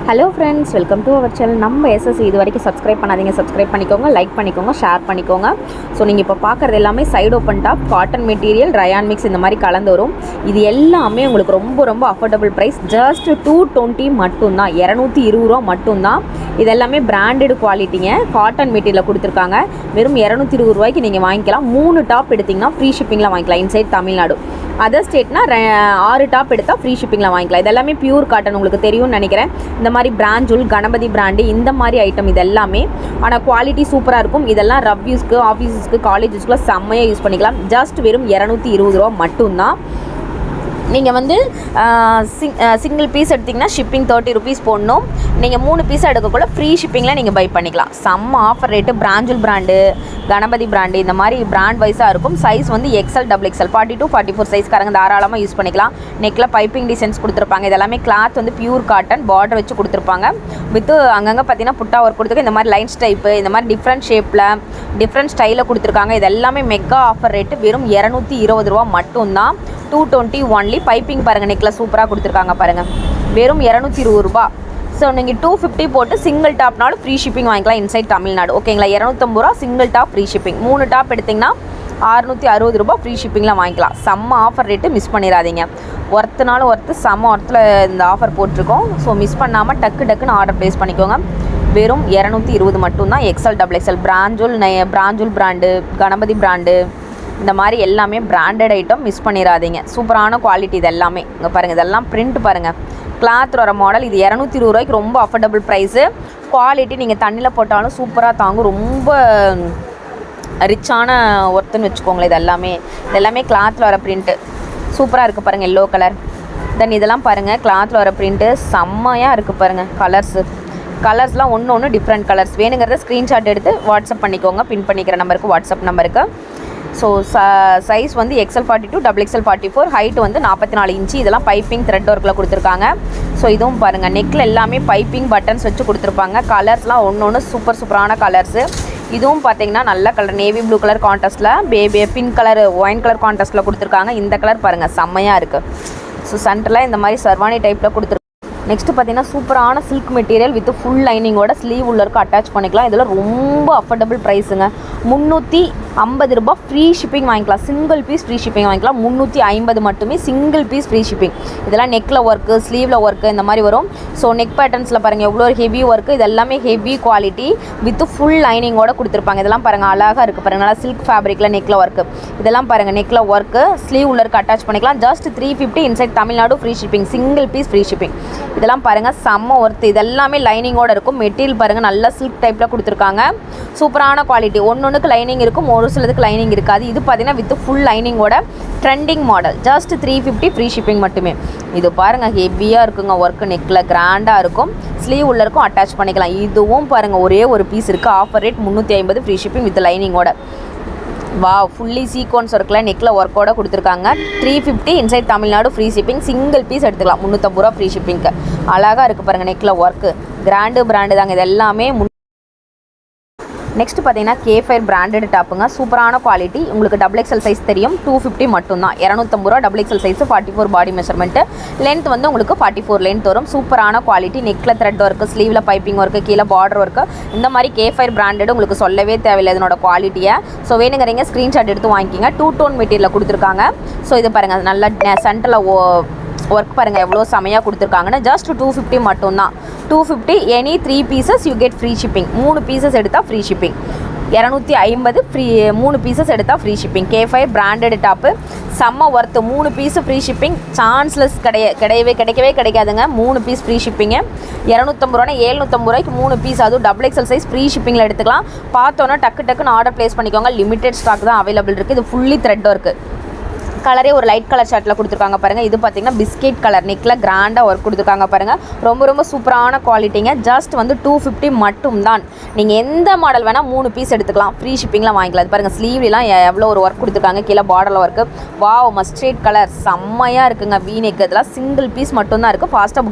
Hello friends, welcome to our channel. நம்ம SS இது வரைக்கும் சப்ஸ்கிரைப் பண்ணாதீங்க, சப்ஸ்கிரைப் பண்ணிக்கோங்க, லைக் பண்ணிக்கோங்க, ஷேர் பண்ணிக்கோங்க. ஸோ நீங்கள் இப்போ பார்க்குறது எல்லாமே side open top, cotton material, rayon mix இந்த மாதிரி கலந்து வரும். இது எல்லாமே உங்களுக்கு ரொம்ப ரொம்ப அஃபோர்டபுள் ப்ரைஸ். ஜஸ்ட் 220 மட்டும்தான், 220 ரூபா மட்டும்தான். இது எல்லாமே பிராண்டட் குவாலிட்டிங்க, காட்டன் மெட்டீரியலில் கொடுத்துருக்காங்க. வெறும் 220 ரூபாய்க்கு நீங்கள் வாங்கிக்கலாம். 3 டாப் எடுத்திங்கன்னா ஃப்ரீ ஷிப்பிங்கில் வாங்கிக்கலாம். இன்சைட் தமிழ்நாடு. அதர் ஸ்டேட்னா 6 டாப் எடுத்தால் ஃப்ரீ ஷிப்பிங்கில் வாங்கிக்கலாம். இது எல்லாமே பியூர் காட்டன், உங்களுக்கு தெரியும்னு நினைக்கிறேன். இந்த மாதிரி பிராஞ்சூல், கணபதி பிராண்டு, இந்த மாதிரி ஐட்டம் இது எல்லாமே. ஆனால் குவாலிட்டி சூப்பராக இருக்கும். இதெல்லாம் ரப் யூஸ்க்கு, ஆஃபீஸஸ்க்கு, காலேஜஸ்க்குலாம் செம்மையாக யூஸ் பண்ணிக்கலாம். ஜஸ்ட் வெறும் 220 ரூபா மட்டும்தான். நீங்கள் வந்து சிங்கிள் பீஸ் எடுத்திங்கன்னா ஷிப்பிங் 30 ருபீஸ் போடணும். நீங்கள் 3 பீஸ் எடுக்கக்குள்ள ஃப்ரீ ஷிப்பிங்கில் நீங்கள் பை பண்ணிக்கலாம். செம்ம ஆஃபர் ரேட்டு. பிராஞ்சூல் பிராண்டு, கணபதி பிராண்டு, இந்த மாதிரி பிராண்ட் வைஸாக இருக்கும். சைஸ் வந்து எக்ஸல், XXL, 42, 44 சைஸ்காரங்க தாராளமாக யூஸ் பண்ணிக்கலாம். நெக்கில் பைப்பிங் டிசைன்ஸ் கொடுத்துருப்பாங்க. இதெல்லாமே கிளாத் வந்து பியூர் காட்டன், பார்டர் வச்சு கொடுத்துருப்பாங்க. வித்து அங்கங்கே பார்த்தீங்கன்னா புட்டா ஒர்க் கொடுத்துருக்கு. இந்த மாதிரி லைன்ஸ் டைப்பு, இந்த மாதிரி டிஃப்ரெண்ட் ஷேப்பில், டிஃப்ரெண்ட் ஸ்டைலில் கொடுத்துருக்காங்க. இது எல்லாமே மெகா ஆஃபர் ரேட்டு. வெறும் 220 ரூபா மட்டும்தான். 220 ஒன்லி. பைப்பிங் பாருங்கள், நெக்கில் சூப்பராக கொடுத்துருக்காங்க பாருங்கள். வெறும் 220 ரூபா. ஸோ நீங்கள் 250 போட்டு சிங்கிள் டாப்னாலும் ஃப்ரீ ஷிப்பிங் வாங்கிக்கலாம் இன்சைட் தமிழ்நாடு. ஓகேங்களா? 250 ரூபா single top free shipping. 3 top எடுத்திங்கன்னா 660 ரூபா ஃப்ரீ ஷிப்பிங்கில் வாங்கிக்கலாம். செம்ம ஆஃபர் ரேட்டு, மிஸ் பண்ணிடாதீங்க. ஒர்த்துனாலும் ஒர்த்து, செம்ம ஒர்த்தில் இந்த ஆஃபர் போட்டிருக்கோம். ஸோ மிஸ் பண்ணாமல் டக்குன்னு ஆர்டர் ப்ளேஸ் பண்ணிக்கோங்க. வெறும் 220 மட்டும்தான். எக்ஸல், XXL, பிராஞ்சூல் பிராண்டு, கணபதி பிராண்டு, இந்த மாதிரி எல்லாமே பிராண்டட் ஐட்டம், மிஸ் பண்ணிடாதீங்க. சூப்பரான குவாலிட்டி இது எல்லாமே. இங்கே பாருங்கள், இதெல்லாம் பிரிண்ட் பாருங்கள், கிளாத் வர மாடல். இது 220 ரூபாய்க்கு ரொம்ப அஃபோர்டபுள் ப்ரைஸு. குவாலிட்டி நீங்கள் தண்ணியில் போட்டாலும் சூப்பராக தாங்கும். ரொம்ப ரிச்சான ஒர்த்துன்னு வச்சுக்கோங்களேன். இது எல்லாமே கிளாத்தில் வர பிரிண்ட்டு சூப்பராக இருக்குது பாருங்கள். Yellow colour. தென் இதெல்லாம் பாருங்கள், கிளாத்தில் வர பிரிண்ட்டு செம்மையாக இருக்குது பாருங்கள். கலர்ஸ்லாம் ஒன்று டிஃப்ரெண்ட் கலர்ஸ். வேணுங்கிறத ஸ்க்ரீன்ஷாட் எடுத்து வாட்ஸ்அப் பண்ணிக்கோங்க. பின் பண்ணிக்கிற நம்பருக்கு, வாட்ஸ்அப் நம்பருக்கு. ஸோ சைஸ் வந்து XL 42, XXL 44, ஹைட்டு வந்து 44 இன்ச்சு. இதெல்லாம் பைப்பிங் த்ரெட் ஒர்க்கில் கொடுத்துருக்காங்க. ஸோ இதுவும் பாருங்கள், நெக்கில் எல்லாமே பைப்பிங் பட்டன்ஸ் வச்சு கொடுத்துருப்பாங்க. கலர்ஸ்லாம் ஒன்று சூப்பரான கலர்ஸு. இதுவும் பார்த்தீங்கன்னா நல்ல கலர், நேவி ப்ளூ கலர் கான்ட்ராஸ்ட்டில், பிங்க் கலர், ஒயின் கலர் கான்ட்ராஸ்ட்டில் கொடுத்துருக்காங்க. இந்த கலர் பாருங்கள், செம்மையாக இருக்குது. ஸோ சென்டரில் இந்த மாதிரி சர்வானி டைப்பில் கொடுத்துருக்காங்க. நெக்ஸ்ட்டு பார்த்தீங்கன்னா சூப்பரான சில்க் மெட்டீரியல் வித் ஃபுல் லைனிங்கோட ஸ்லீவ் உள்ளருக்கு அட்டாச் பண்ணிக்கலாம். இதெல்லாம் ரொம்ப அஃபோர்டபுள் ப்ரைஸுங்க. 350 ரூபா ஃப்ரீ ஷிப்பிங் வாங்கிக்கலாம். சிங்கிள் பீஸ் ஃப்ரீ ஷிப்பிங் வாங்கிக்கலாம். 350 மட்டுமே சிங்கிள் பீஸ் ஃப்ரீ ஷிப்பிங். இதெல்லாம் நெக்கில் ஒர்க்கு, ஸ்லீவில் ஒர்க்கு, இந்த மாதிரி வரும். ஸோ நெக் பேட்டர்ன்ஸில் பாருங்கள் எவ்வளோ ஹெவி ஒர்க்கு. இது எல்லாமே ஹெவி குவாலிட்டி வித் ஃபுல் லைனிங்கோட கொடுத்துருப்பாங்க. இதெல்லாம் பாருங்கள், அழகாக இருக்குது பாருங்கள். நல்லா சில்க் ஃபேப்ரிக்கில் நெக்கில் ஒர்க்கு. இதெல்லாம் பாருங்கள், நெக்கில் ஒர்க்கு, ஸ்லீவ் உள்ளருக்கு அட்டாச் பண்ணிக்கலாம். Just 350 inside Tamil Nadu free shipping. Single piece free shipping. இதெல்லாம் பாருங்கள், செம்ம ஒர்த்து. இதெல்லாமே லைனிங்கோடு இருக்கும். மெட்டீரியல் பாருங்கள், நல்லா சில்க் டைப்பில் கொடுத்துருக்காங்க. சூப்பரான குவாலிட்டி. ஒன்றுக்கு லைனிங் இருக்கும், ஒரு சிலதுக்கு லைனிங் இருக்காது. இது பார்த்தீங்கன்னா வித் ஃபுல் லைனிங்கோட trending model. Just 350 free shipping மட்டுமே. இது பாருங்கள், ஹெவியாக இருக்குங்க ஒர்க்கு. நெக்கில் கிராண்டாக இருக்கும். ஸ்லீவ் உள்ள இருக்கும், அட்டாச் பண்ணிக்கலாம். இதுவும் பாருங்கள், ஒரே ஒரு பீஸ் இருக்குது. Offer rate 350 free shipping with லைனிங்கோட. வா, ஃபுல்லி சீக்வன்ஸ் ஒர்க்கில் நெக்கில் ஒர்க்கோட கொடுத்துருக்காங்க. 350 inside Tamil Nadu free shipping. Single piece எடுத்துக்கலாம். 350 ரூபா ஃப்ரீ ஷிப்பிங்க்கு. அழகாக இருக்குது பாருங்கள், நெக்கில் ஒர்க்கு. பிராண்டு தாங்க. இது எல்லாமே. நெக்ஸ்ட் பார்த்தீங்கன்னா K5 பிராண்டட் டாப்புங்க. சூப்பரான குவாலிட்டி. உங்களுக்கு XXL சைஸ் தெரியும். 250 மட்டும்தான். 250 ரூபா XXL size. 44 body measurement. Length வந்து உங்களுக்கு 44 லென்த் வரும். சூப்பரான குவாலிட்டி. நெக்கில் த்ரெட் ஒர்க்கு, ஸ்லீவில் பைப்பிங் ஒர்க்கு, கீழே பார்டர் ஒர்க்கு, இந்த மாதிரி K5 பிராண்டட் உங்களுக்கு சொல்லவே தேவையில்லை இதனோட குவாலிட்டியை. ஸோ வேணுங்கிறீங்க ஸ்க்ரீன்ஷாட் எடுத்து வாங்கிக்கிங்க. 2 டோன் மெட்டீரியலில் கொடுத்துருக்காங்க. ஸோ இது பாருங்கள், நல்ல சென்டரில் ஒர்க் பாருங்கள் எவ்வளோ செமையாக கொடுத்துருக்காங்கன்னு. ஜஸ்ட் 250 மட்டும்தான். 250 any 3 pieces you get free shipping. 3 pieces எடுத்தால் ஃப்ரீ ஷிப்பிங். 250 ஃப்ரீ. 3 பீசஸ் எடுத்தால் free shipping. K5 branded top, செம்ம worth. 3 piece free shipping. Chanceless கிடைக்கவே கிடைக்காதுங்க. 3 பீஸ் ஃப்ரீ ஷிப்பிங்கு. 250 ரூபா, 750 ரூபாய்க்கு 3 பீஸ். அதுவும் XXL சைஸ் ஃப்ரீ ஷிப்பிங்கில் எடுத்துக்கலாம். பார்த்தோன்னா டக்குன்னு ஆர்டர் ப்ளேஸ் பண்ணிக்கோங்க. லிமிடெட் ஸ்டாக் தான் அவைலபிள் இருக்குது. இது ஃபுல்லி த்ரெட் ஒர்க்கு. கலரே ஒரு லைட் கலர் ஷர்ட்டில் கொடுத்துருக்காங்க பாருங்கள். இது பார்த்தீங்கன்னா பிஸ்கெட் கலர். நெக்கில் கிராண்டாக ஒர்க் கொடுத்துருக்காங்க பாருங்கள். ரொம்ப சூப்பரான குவாலிட்டிங்க. ஜஸ்ட் வந்து 250 மட்டும் தான். நீங்கள் எந்த மாடல் வேணால் 3 பீஸ் எடுத்துக்கலாம். ஃப்ரீ ஷிப்பிங்கில் வாங்கிக்கலாம். இது பாருங்கள், ஸ்லீவ்லாம் எவ்வளோ ஒரு ஒர்க் கொடுத்துருக்காங்க. கீழே பார்டரில் ஒர்க்கு. வாவ், மஸ்டர்ட் கலர் செம்மையாக இருக்குங்க. வீ நெக். இதெல்லாம் சிங்கிள் பீஸ் மட்டும்தான் இருக்குது. ஃபாஸ்ட்டாக